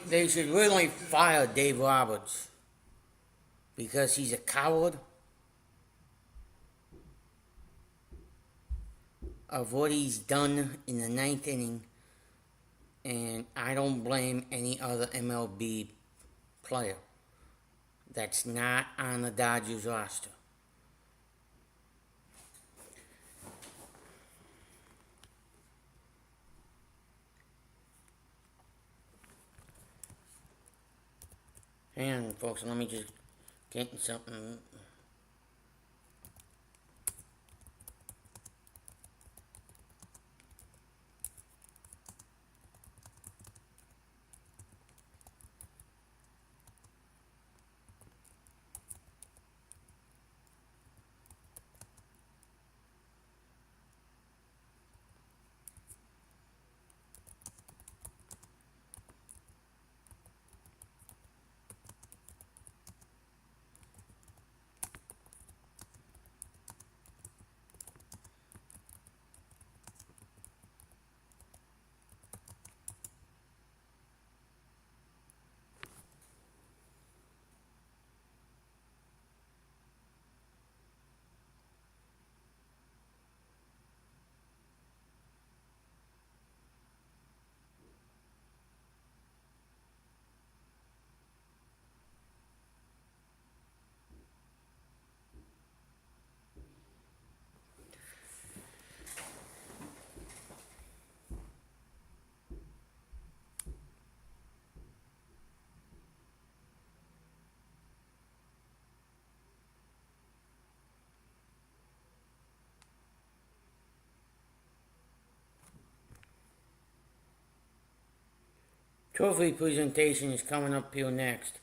They should really fire Dave Roberts because he's a coward of what he's done in the ninth inning, and I don't blame any other MLB player that's not on the Dodgers roster. Hang on, folks, let me just get something. Trophy presentation is coming up here next.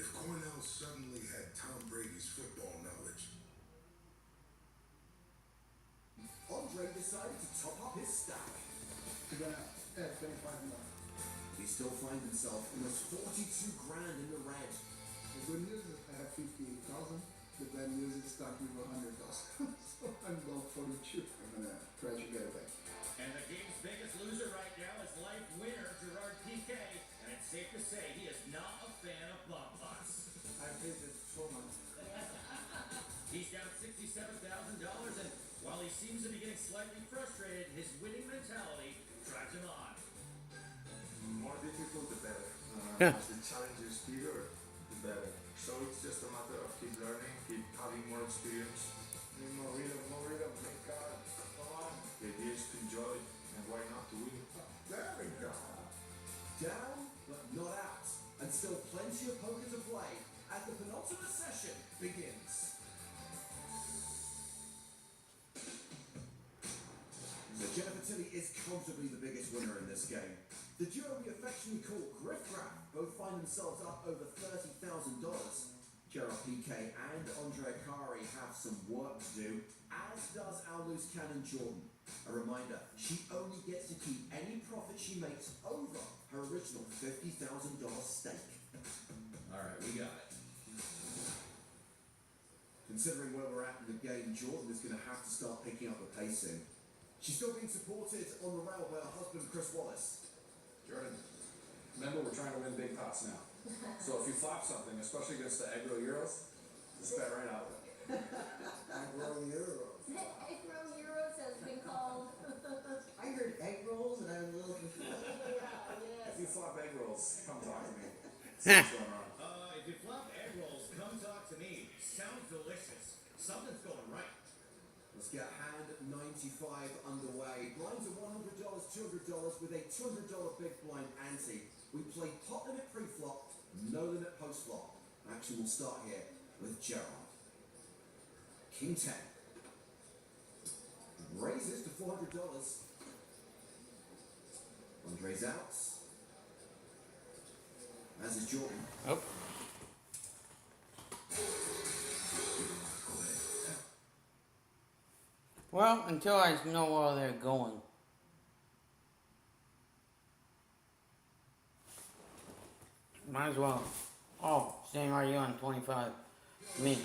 If Cornell suddenly had Tom Brady's football knowledge, Andre decided to top up his stack. Yeah, 25 more. He still finds himself almost 42 grand in the red. The good news is I have 58,000. The bad news is stuck with 100,000. So I'm about 42. I'm gonna try to get it back. And the game's biggest loser right now is life winner Gerard Piqué, and it's safe to say he is not a fan of bump bus. I hate it so much. He's down $67,000, and while he seems to be getting slightly frustrated, his winning mentality drives him on. More difficult, the better. As the challenge is bigger, the better. So it's just a matter of keep learning, keep having more experience. More rhythm, make God. Come on. The idea is to enjoy, and why not to win? There we go. Down, but not out. And still plenty of poker to play as the penultimate session begins. So Jennifer Tilly is comfortably the biggest winner in this game. The duo we affectionately call Griff Grab both find themselves up over $30,000. Gerard Piqué and Andre Akari have some work to do, as does our loose cannon Jordan. A reminder, she only gets to keep any profit she makes over her original $50,000 stake. All right, we got it. Considering where we're at in the game, Jordan is going to have to start picking up the pacing. She's still being supported on the rail by her husband, Chris Wallace. Jordan, remember we're trying to win big pots now. So if you flop something, especially against the aggro Euros, just bet right out of it. Aggro Euros. Aggro Euros has been called. I heard egg rolls and I was a little confused. If you flop egg rolls, come talk to me. See what's going on. If you flop egg rolls, come talk to me. Sounds delicious. Something's going right. Let's get hand 95 underway. Blinds are $100, $200 with a $200 big blind ante. We play pot limit pre-flop, no limit post-flop. Action will start here with Gerard. King 10. Raises to $400. Andre's out. As is Jordan. Oh. Well, until I know where they're going. Might as well. Oh, staying right here on 25. Me.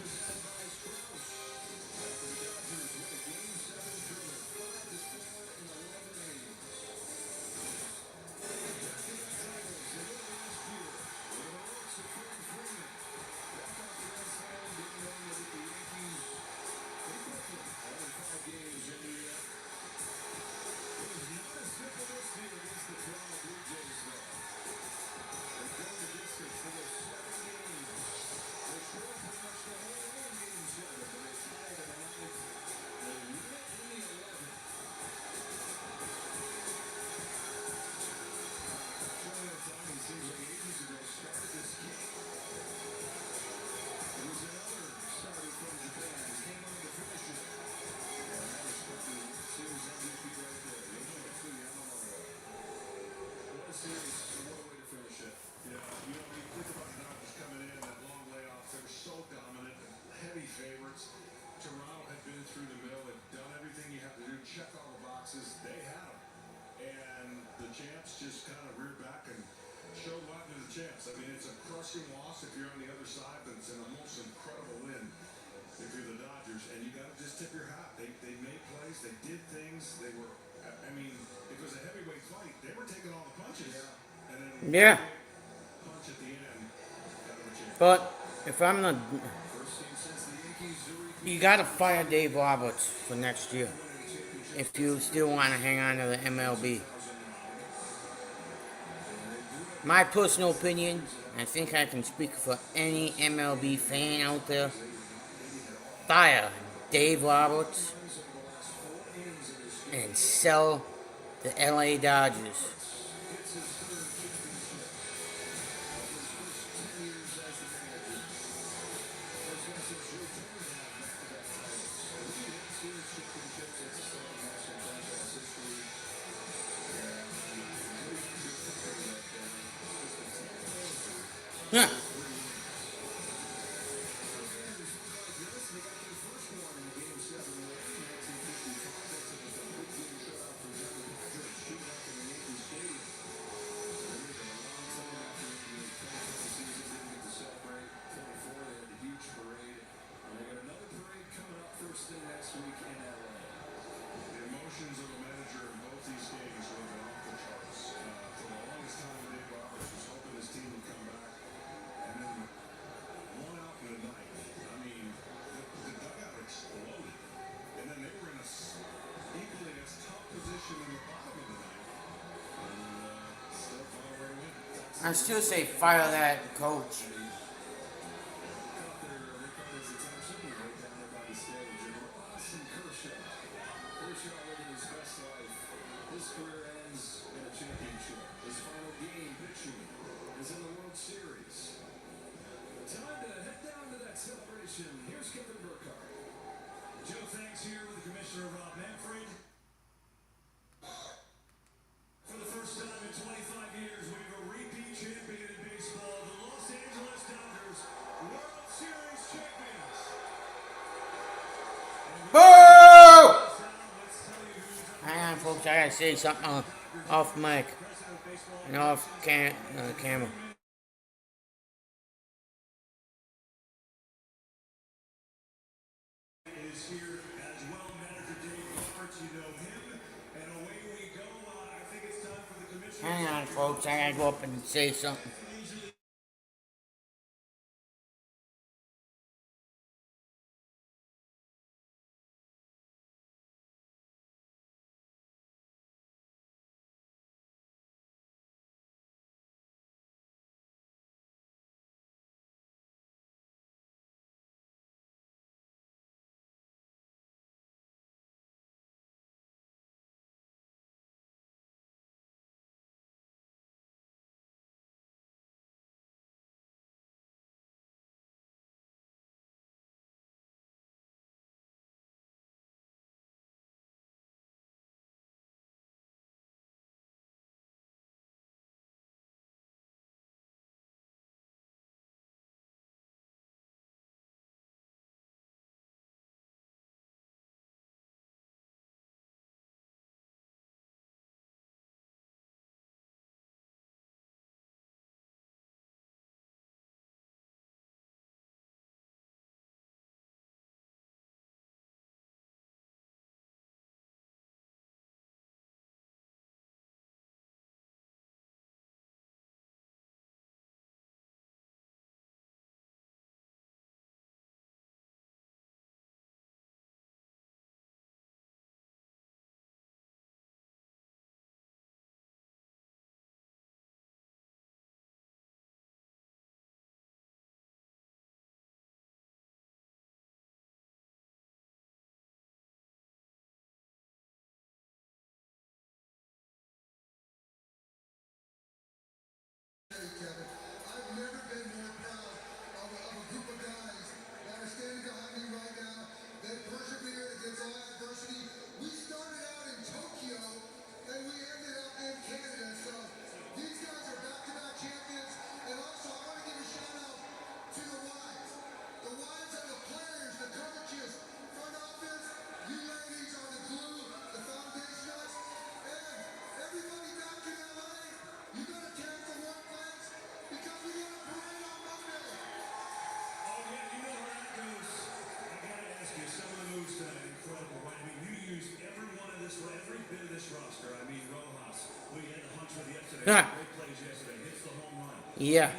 Toronto had been through the middle, had done everything you have to do, check all the boxes, they had them. And the champs just kind of reared back and showed what to the champs. I mean, it's a crushing loss if you're on the other side, but it's an almost incredible win if you're the Dodgers. And you got to just tip your hat. They made plays, they did things, they were, I mean, it was a heavyweight fight. They were taking all the punches. Yeah. And then Yeah. punch at the end. Got them a chance. But if I'm the, you gotta fire Dave Roberts for next year if you still want to hang on to the MLB. My personal opinion, I think I can speak for any MLB fan out there. Fire Dave Roberts and sell the LA Dodgers. Huh. The emotions of a manager in both these games would have been off the charts. For the longest time, Dave Roberts was hoping his team would come back. And then one out in the ninth. I mean, the dugout exploded. And then they were in a equally as tough position in the bottom of the ninth. And still found a way to win. I still say fire that coach. His career ends in a championship. His final game pitching is in the World Series. Time to head down to that celebration. Here's Kevin Burkhardt. Joe Thanks here with the Commissioner Rob Manfred. For the first time in 25 years, we have a repeat champion in baseball, the Los Angeles Dodgers, World Series champions. Boo! Hang on, folks. I gotta say something off mic and off camera. Is here as well, manager Dave Roberts. You know him, and away we go. I think it's time for the commissioner. Hang on, folks. I gotta go up and say something. plays yesterday, hits the home run. Yeah.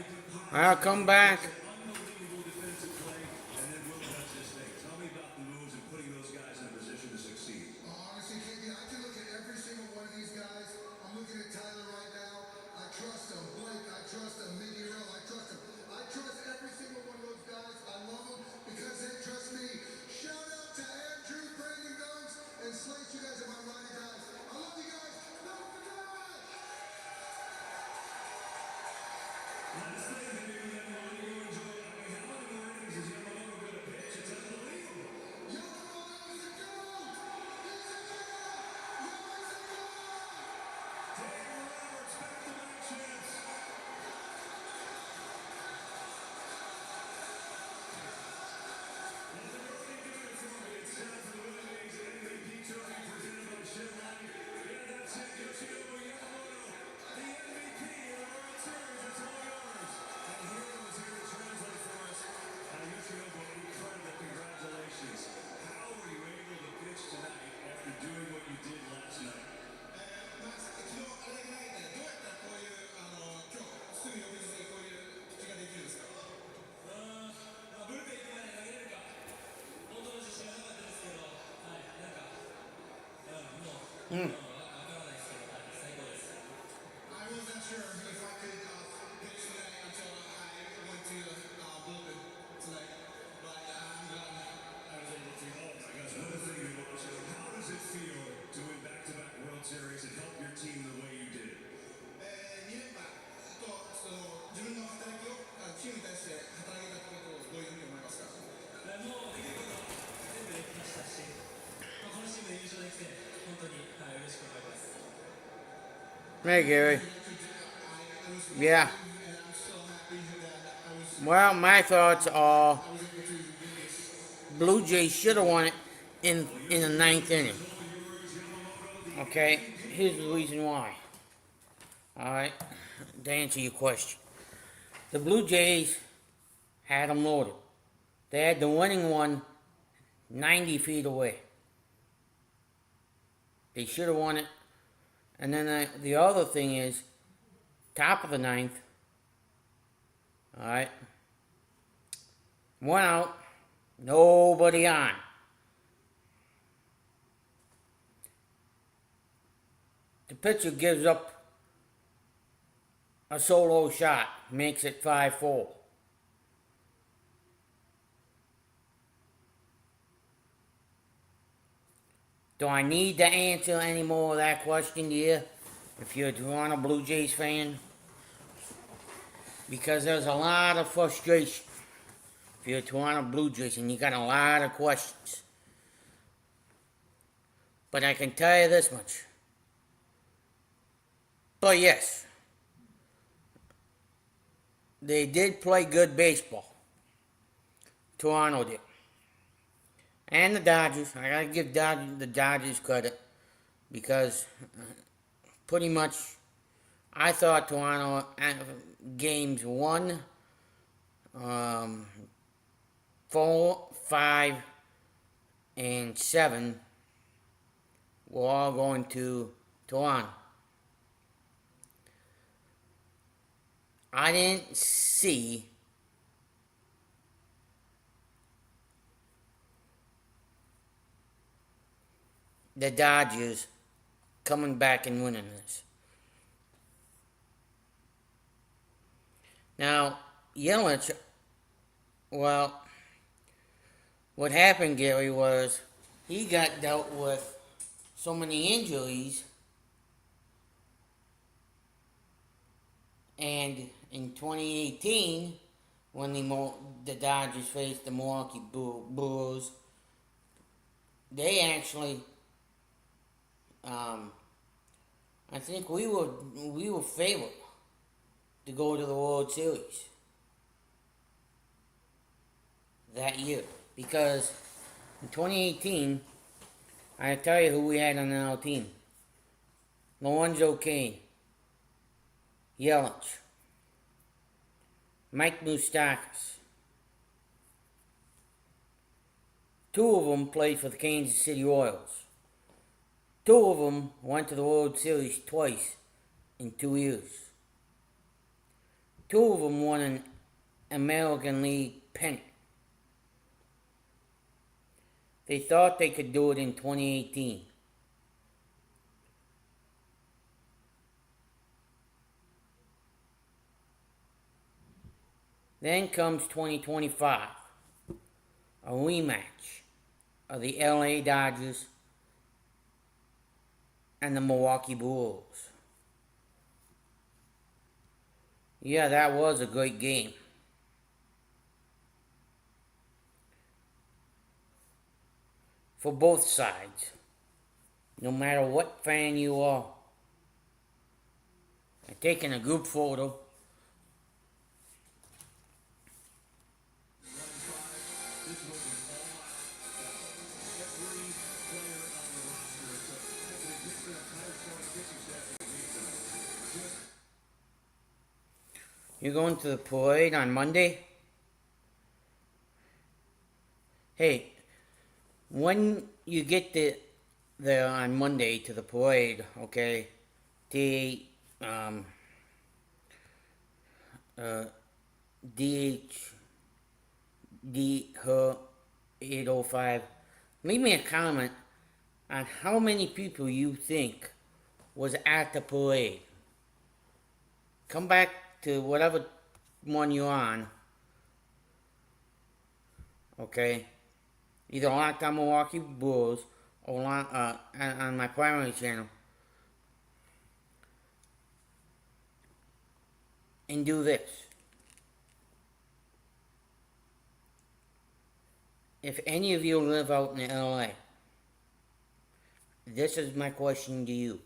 I'll come back. Unbelievable defensive play, and then Will does this thing. Tell me about the moves and putting those guys in a position to succeed. Honestly, KB, I can look at every single one of these guys. I'm looking at Tyler right now. I trust him. Blake, I trust him. Miggy Rowe, I trust him. I trust every single one of those guys. I love them because they trust me. Shout out to Andrew, Brandon Gomes, and Slate. You guys are my ride guys. I love you guys. Love you guys. Last thing, maybe we have one you enjoy. I mean, how many more innings is Yamamoto going to pitch? It's unbelievable. Yamamoto is a goat. He's a goat. Yamamoto's a goat. Dave Roberts, back-to-back champs. Well, they're already doing it for me. It's time for the Blue Jays MVP trophy presented by Chevron. Yeah, that's it. Yoshinobu Yamamoto, the MVP of the World Series. It's all yours. And Hero is here to translate for us. Yoshinobu, incredible. Congratulations. How were you able to pitch tonight after doing what you did last night? まあ、昨日あれがないんで、どうやったらこういう今日すぐ翌日にこういうピッチができるんですか。ブルペン行く前に投げれるか、本当の自信はなかったですけど、はい、なんか、もう、わからないですけど、はい、最高です。I wasn't sure if I could pitch today until I went to bullpen tonight, but I'm glad I was able to. Oh my gosh, what a thing to watch. How does it feel to win back-to-back World Series and help your team the way you did? 2連覇と自分の働きをチームに対して働けたことをどういうふうに思いますか。もうできることは全部できましたし、このチームで優勝できて、本当に、はい、嬉しく思います。Hey, Gary. Yeah. Well, my thoughts are Blue Jays should have won it in the ninth inning. Okay, here's the reason why. All right, to answer your question, the Blue Jays had them loaded. They had the winning one 90 feet away. They should have won it. And then the other thing is, top of the ninth, all right, one out, nobody on. The pitcher gives up a solo shot, makes it 5-4. Do I need to answer any more of that question to you, if you're a Toronto Blue Jays fan? Because there's a lot of frustration if you're a Toronto Blue Jays and you got a lot of questions. But I can tell you this much. But yes, they did play good baseball. Toronto did. And the Dodgers. I gotta give the Dodgers credit. Because pretty much I thought Toronto games 1, 4, 5, and 7 were all going to Toronto. I didn't see the Dodgers coming back and winning this. Now, Yelich, well, what happened, Gary, was he got dealt with so many injuries, and in 2018, when the Dodgers faced the Milwaukee Brewers, they actually, I think we were favored to go to the World Series that year, because in 2018, I tell you who we had on our team: Lorenzo Cain, Yelich, Mike Moustakas. 2 of them played for the Kansas City Royals. 2 of them went to the World Series twice in 2 years. Two of them won an American League pennant. They thought they could do it in 2018. Then comes 2025, a rematch of the LA Dodgers and the Milwaukee Brewers. Yeah, that was a great game. For both sides, no matter what fan you are. I'm taking a group photo. This was an all-out battle. Every player on the roster except Anthony Gibson, entire starting pitching staff in the game tonight. Just You're going to the parade on Monday? Hey, when you get there on Monday to the parade, okay, the her 805, leave me a comment on how many people you think was at the parade. Come back to whatever one you're on, okay? Either Locked On Milwaukee Brewers or on my primary channel. And do this. If any of you live out in LA, this is my question to you.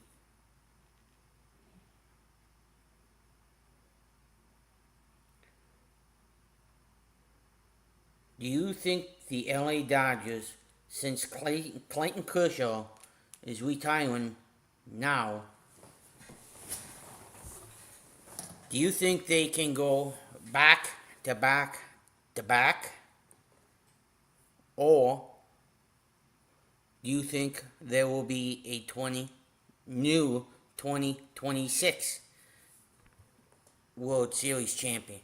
Do you think the LA Dodgers, since Clayton Kershaw is retiring now, do you think they can go back to back to back? Or do you think there will be a 2026 World Series champion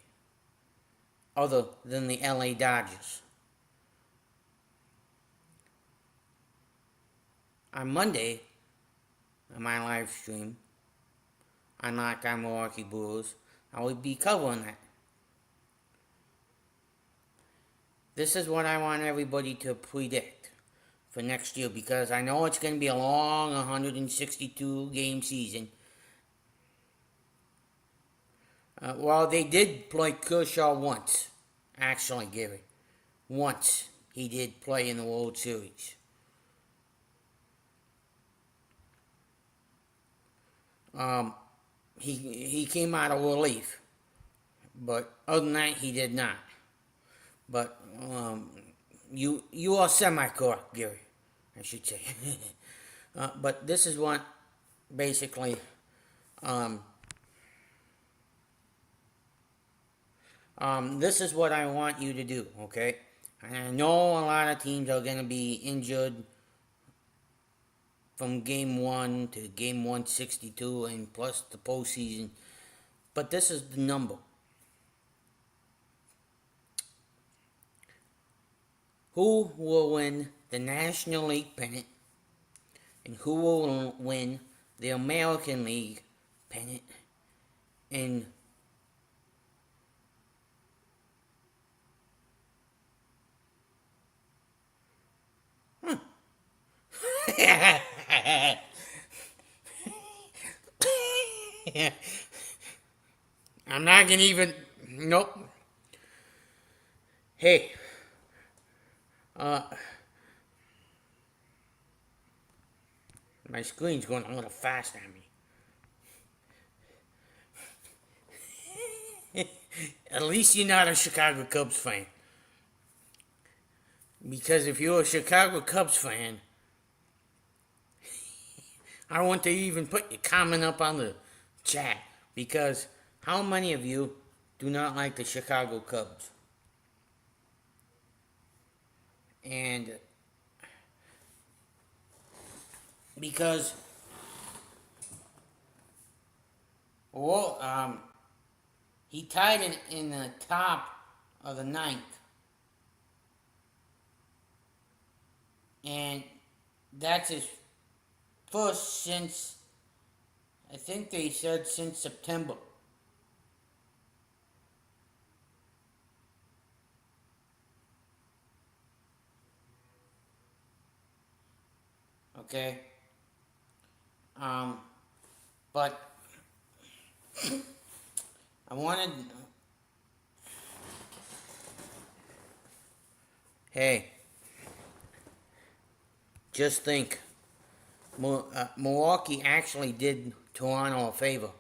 other than the LA Dodgers? On Monday, on my live stream, on Locked On Milwaukee Brewers, I will be covering that. This is what I want everybody to predict for next year, because I know it's going to be a long 162 game season. Well, they did play Kershaw once, actually, Gary. Once he did play in the World Series. He came out of relief, but other than that, he did not. But you are semi-correct, Gary, I should say. But this is what basically this is what I want you to do, okay? And I know a lot of teams are going to be injured from game 1 to game 162 and plus the postseason. But this is the number. Who will win the National League pennant and who will win the American League pennant in I'm not gonna even. Nope. Hey. My screen's going a little fast on me. At least you're not a Chicago Cubs fan. Because if you're a Chicago Cubs fan, I want to even put your comment up on the chat. Because how many of you do not like the Chicago Cubs? And because Well, he tied it in the top of the ninth. And that's his first since, I think they said since September. Okay? But I wanted. Hey, just think. Milwaukee actually did Toronto a favor.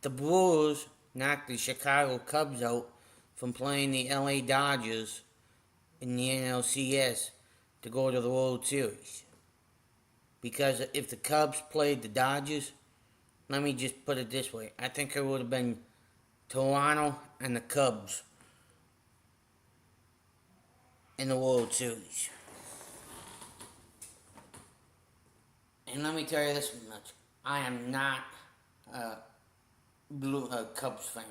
The Brewers knocked the Chicago Cubs out from playing the LA Dodgers in the NLCS to go to the World Series. Because if the Cubs played the Dodgers, let me just put it this way, I think it would have been Toronto and the Cubs in the World Series. And let me tell you this much, I am not a Cubs fan.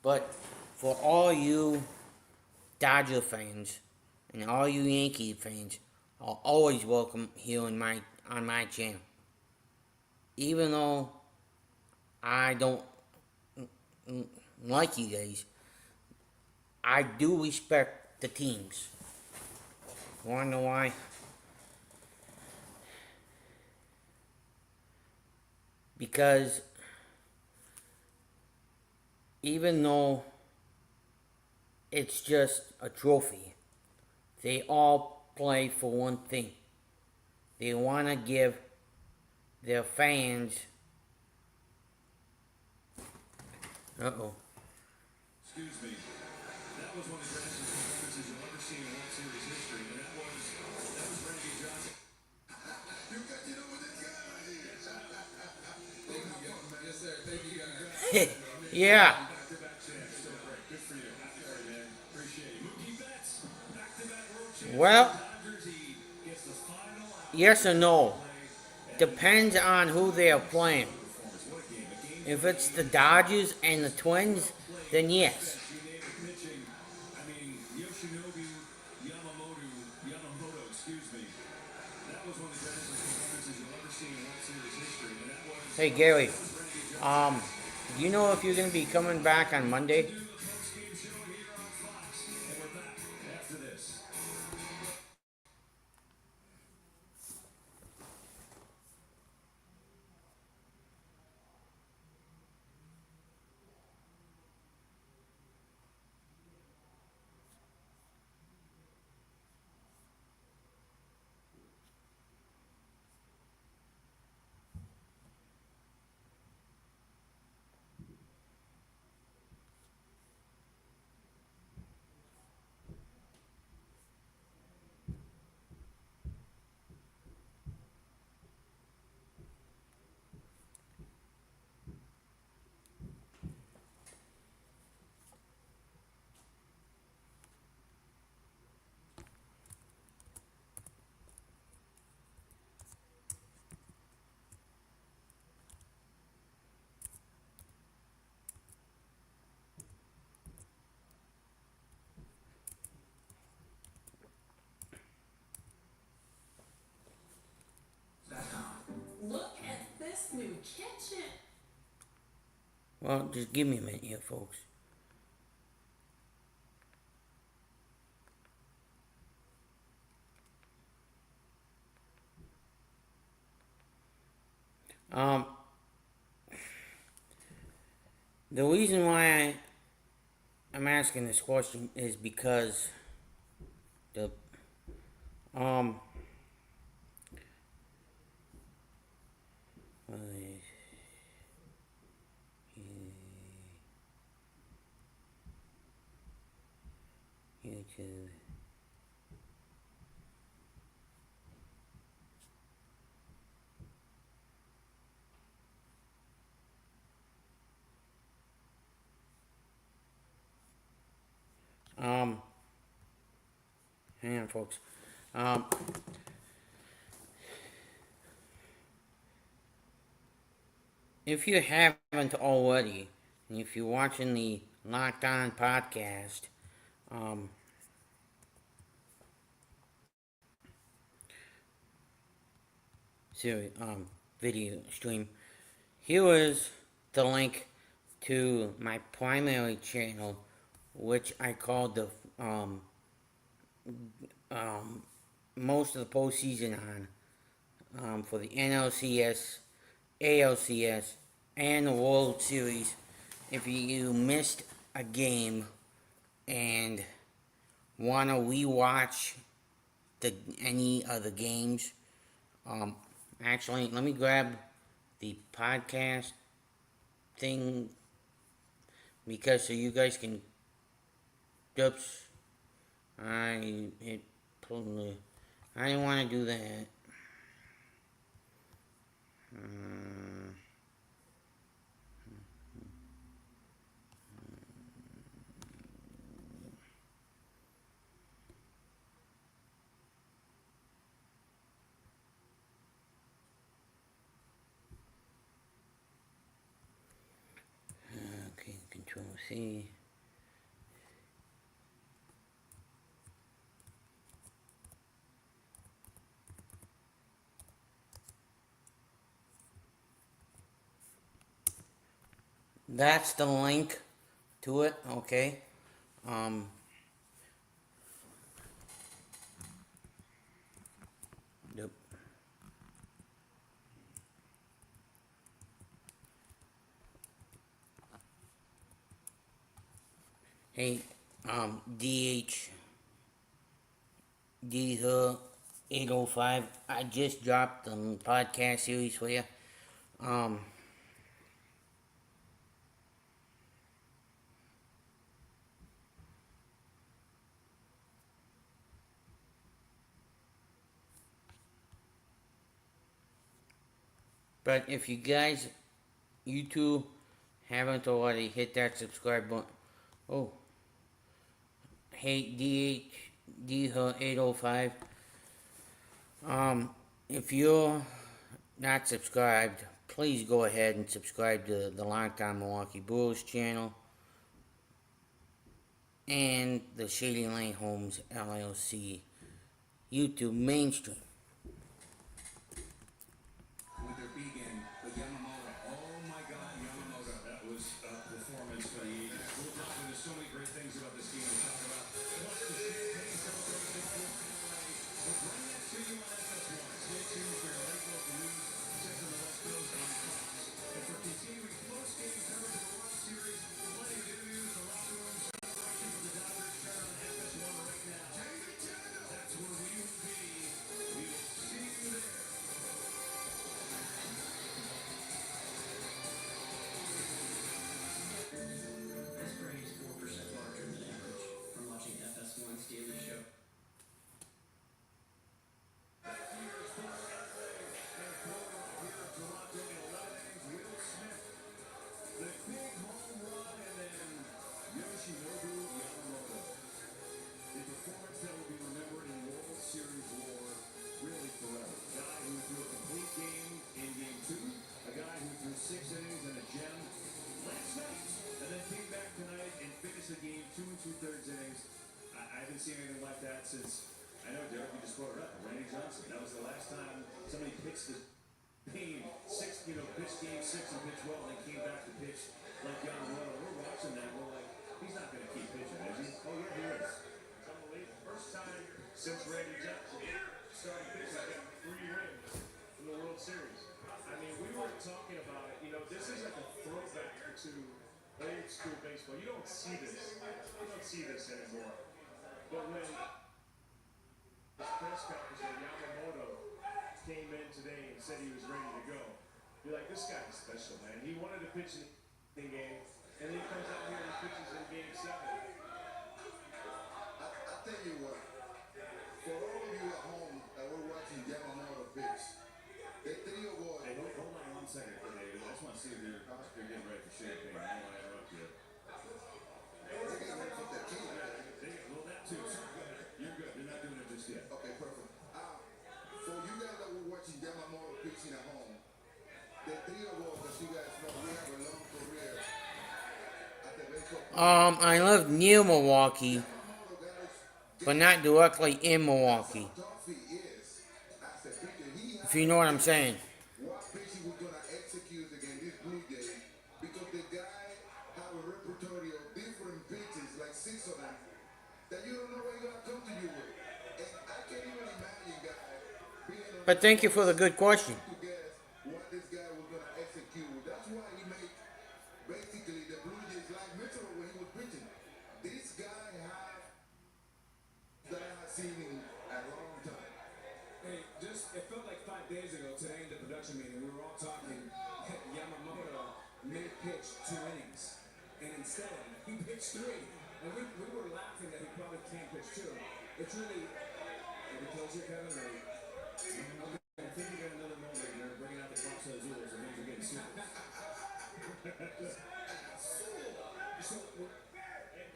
But for all you Dodger fans and all you Yankee fans, are always welcome here on my channel. Even though I don't like you guys, I do respect the teams. Wanna know why? Because even though it's just a trophy, they all play for one thing. They want to give their fans. Excuse me. That was one of the greatest performances you'll ever see in World Series history, and that was Randy Johnson. You got to know what the guy is. Yes, sir. Thank you, guys. Yeah. Back-to-back champs. So great. Good for you. Sorry, man. Appreciate it. Mookie Betts, back-to-back world champions. Well, Dodgers, he gets the final out. yes or no. Depends on who they are playing. If it's the Dodgers and the Twins, then yes. You name it pitching. I mean, Yoshinobu Yamamoto, excuse me. That was one of the greatest performances you'll ever see in World Series history, and that was Hey Gary, do you know if you're gonna be coming back on Monday? the post-game show here on Fox, and we're back after this. Look at this new kitchen. Well, just give me a minute here, folks. The reason why I'm asking this question is because the YouTube. Hang on, folks. if you haven't already, and if you're watching the Locked On podcast, um, series, video stream, here is the link to my primary channel, which I called the um, most of the postseason on for the NLCS, ALCS, and the World Series. If you missed a game and want to rewatch any of the games, actually, let me grab the podcast thing because so you guys can. Oops, I hit I didn't want to do that. Okay, Control C. That's the link to it, okay? Um, yep. Hey, D 805. I just dropped the podcast series for you. Um, but if you guys, you two, haven't already hit that subscribe button. Oh, hey, D 805. If you're not subscribed, please go ahead and subscribe to the Locked On Milwaukee Brewers channel and the Shady Lane Homes LLC YouTube mainstream. With their begin, but Yamamoto, oh my God, Yamamoto, that was a performance for the Eagles. We'll talk, there's so many great things about this game to talk about. Plus the champagne celebration for LA. We'll bring that to you on FS1. Stay tuned for your late local news. Check on the West Coast on Fox. And for continuing post-game coverage of the World Series, plenty of interviews, the locker room celebration for the Dodgers start on FS1 right now. That's where we will be. We will see you there. This brain is 4% larger than average from watching FS1's daily show. Six innings and a gem last night, and then came back tonight and finished the game 2 2/3 innings. I haven't seen anything like that since, I know, Derek, you just brought it up, Randy Johnson. That was the last time somebody pitched the game pitched game 6 and pitched well, and then came back to pitch like Yamamoto. We're watching that, we're like, he's not going to keep pitching, is he? Oh, yeah, he is. It's unbelievable. First time since Randy Johnson started pitching, I got 3 rings in the World Series. I mean, we were talking about it. This is like a throwback to old school baseball. You don't see this. You don't see this anymore. But when this press conference when Yamamoto came in today and said he was ready to go, you're like, this guy's special, man. He wanted to pitch in the game, and then he comes out here and pitches in game 7. I tell you what, for all of you at home that were watching Yamamoto pitch, the trio was. Hey, hold on 1 second, David. I just want to see if you're getting ready for champagne. I don't want to interrupt you. They're getting ready for tequila. Well, that too. Sorry, go ahead. You're good. You're not doing it just yet. Okay, perfect. For you guys that were watching Yamamoto pitching at home, the trio was, as you guys know, I live near Milwaukee, but not directly in Milwaukee. If you know what I'm saying. What pitch he was gonna execute against this Blue Jay, because the guy have a repertoire of different pitches, like 6 of them, that you don't know what he's gonna come to you with. And I can't even imagine, guys, being on But thank you for the good question. to guess what this guy was gonna execute. That's why he made basically the Blue Jays like Mitchell when he was pitching. This guy has that I have seen in a long time. Hey, it felt like 5 days ago today in the production meeting, we were all talking Yamamoto mid-pitch 2 innings. And instead, he pitched 3. And we were laughing that he probably can't pitch 2. It's really, are we closer, Kevin? I think you got another moment. You're bringing out the Fox Azules and things are getting super.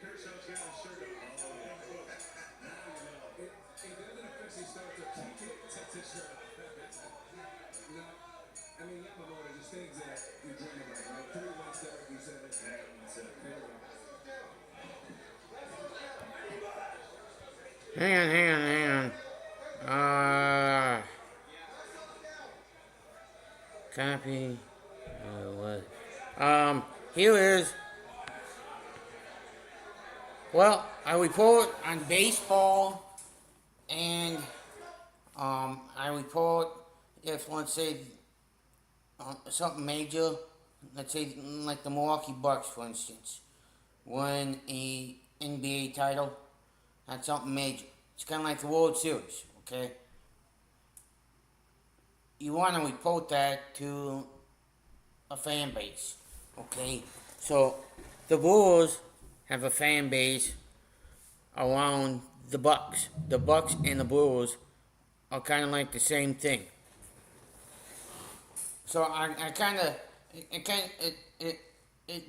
Kershaw's got his shirt on. It doesn't officially start to kick it, takes his shirt off. No, I mean, Yamamoto just things that you dream about, right? 3-1 start, you said it. There we go. Hang on. Copy. What? Here is. Well, I report on baseball, and I report if, let's say, something major, let's say like the Milwaukee Bucks, for instance, win a NBA title. That's something major. It's kind of like the World Series, okay? You want to report that to a fan base, okay? So the Bulls have a fan base around the Bucks. The Bucks and the Bulls are kind of like the same thing. So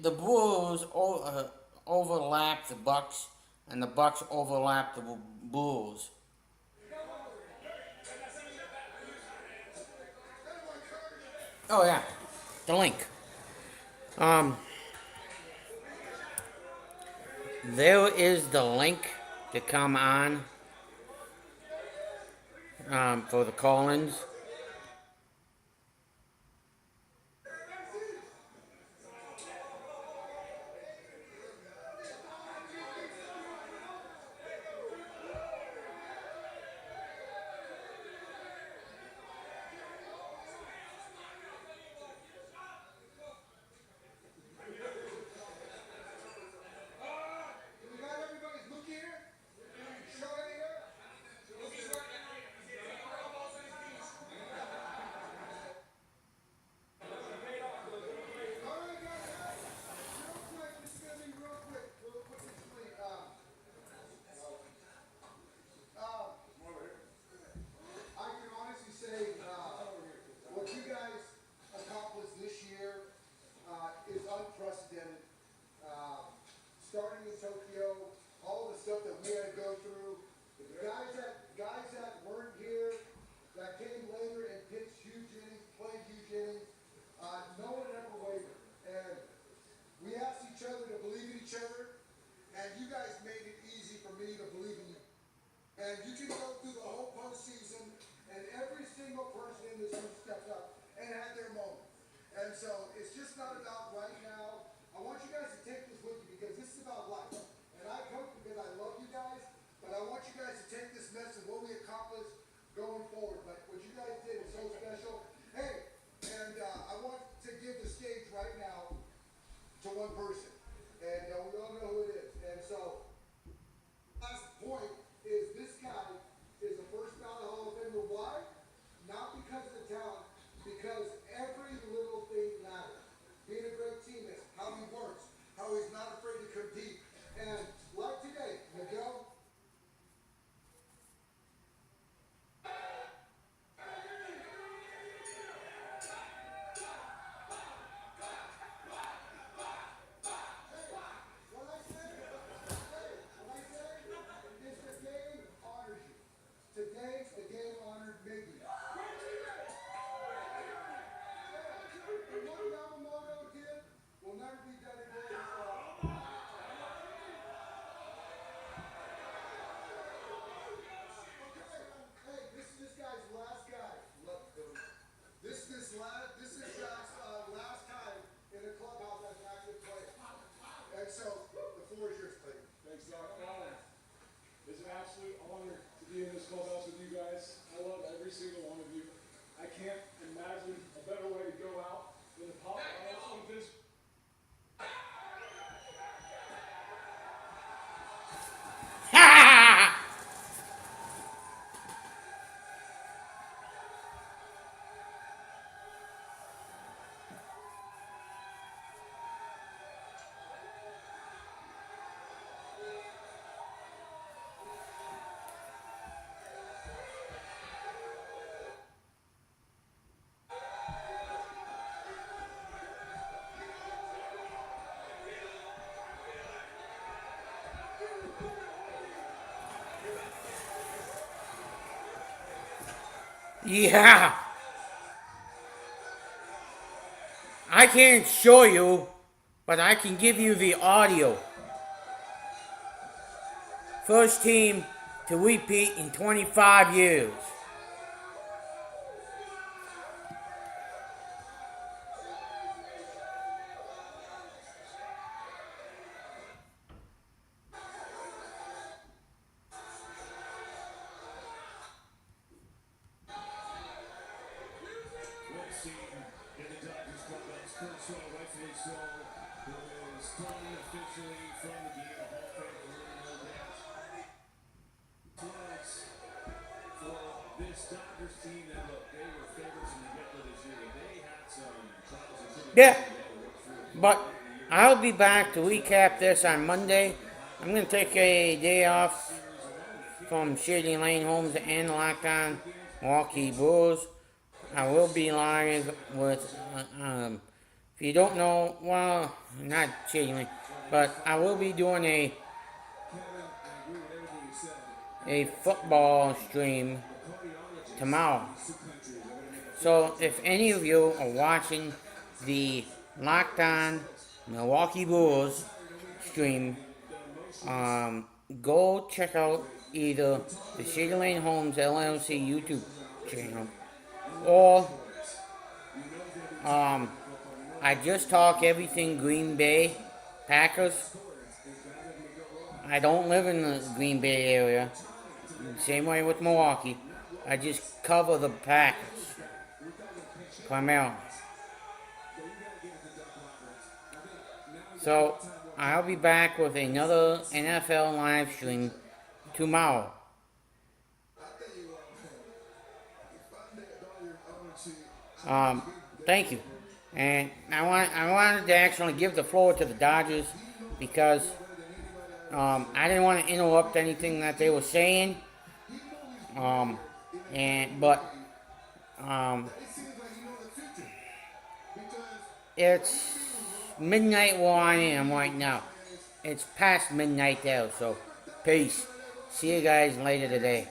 the Bulls overlap the Bucks, and the Bucks overlap the Bulls. Oh yeah, the link. There is the link to come on for the call-ins. Starting in Tokyo, all the stuff that we had to go through, the guys that weren't here, that came later and pitched huge innings, played huge innings, no one ever wavered. And we asked each other to believe in each other, and you guys made it easy for me to believe in you. And you can go through the whole postseason, and every single person in this room stepped up and had their moment. And so it's just not about right now. I want you guys to take this with you because this is about life. And I come because I love you guys, but I want you guys to take this message, what we accomplished going forward. But what you guys did is so special. Hey, and I want to give the stage right now to one person. And we all know who it is. And so, last point is this guy is a first ballot Hall of Famer. Why? Not because of the talent, because every little thing matters. Being a great teammate, how he works, how he's not afraid to compete. And like today, Miguel. Yeah. I can't show you, but I can give you the audio. First team to repeat in 25 years. What a scene in the Dodgers clubhouse. Kurt Shaw, rightfully so, who is gone officially from the game. A Hall of Fame career, no doubt. Plus, for this Dodgers team, that look, they were favorites in the get-go this year, but they had some trials and tribulations Yeah. they had to work through. But I'll be back to recap this on Monday. I'm going to take a day off from Shady Lane Homes and Lockdown Milwaukee Brewers. I will be live with, if you don't know, well, not Shady Lane, but I will be doing a football stream tomorrow. So if any of you are watching the Lockdown Milwaukee Brewers stream, go check out either the Shady Lane Homes LLC YouTube channel or I just talk everything Green Bay Packers. I don't live in the Green Bay area. Same way with Milwaukee. I just cover the Packers primarily. So I'll be back with another NFL live stream tomorrow. Thank you. And I wanted to actually give the floor to the Dodgers because I didn't want to interrupt anything that they were saying. It's midnight where I am right now. It's past midnight there, so peace. See you guys later today.